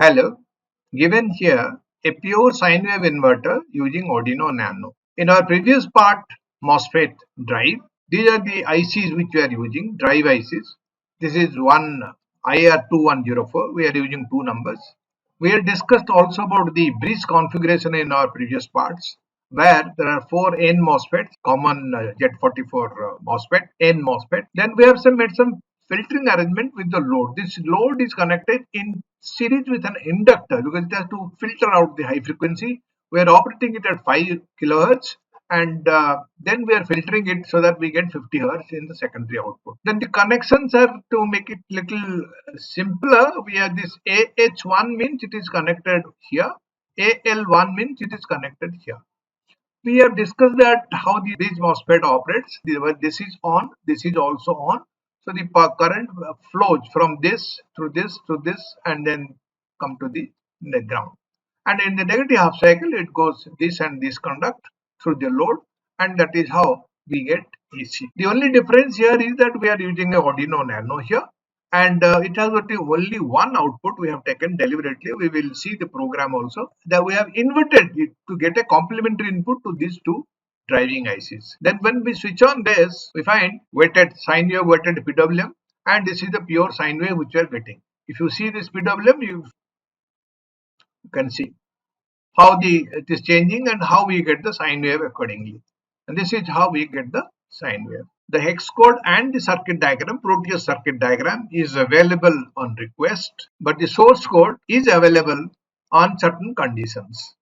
Hello, given here a pure sine wave inverter using Arduino Nano. In our previous part, MOSFET drive, these are the ICs which we are using, drive ICs. This is one IR2104, we are using two numbers. We had discussed also about the bridge configuration in our previous parts, where there are four N-MOSFETs, common Z44 MOSFET, N-MOSFET. Then we have made some filtering arrangement with the load. This load is connected in series with an inductor because it has to filter out the high frequency. We are operating it at 5 kilohertz, and then we are filtering it so that we get 50 hertz in the secondary output. Then the connections are, to make it little simpler, we have this AH1 means it is connected here, AL1 means it is connected here. We have discussed that how this MOSFET operates. This is on, this is also on. So the current flows from this to this to this and then come to the ground. And in the negative half cycle, it goes this and this conduct through the load, and that is how we get AC. The only difference here is that we are using a Arduino Nano here, and it has got only one output we have taken deliberately. We will see the program also that we have inverted it to get a complementary input to these two driving ICs. Then when we switch on this, we find weighted sine wave weighted PWM, and this is the pure sine wave which we are getting. If you see this PWM, you can see how it is changing and how we get the sine wave accordingly. And this is how we get the sine wave. The hex code and the circuit diagram, Proteus circuit diagram, is available on request, but the source code is available on certain conditions.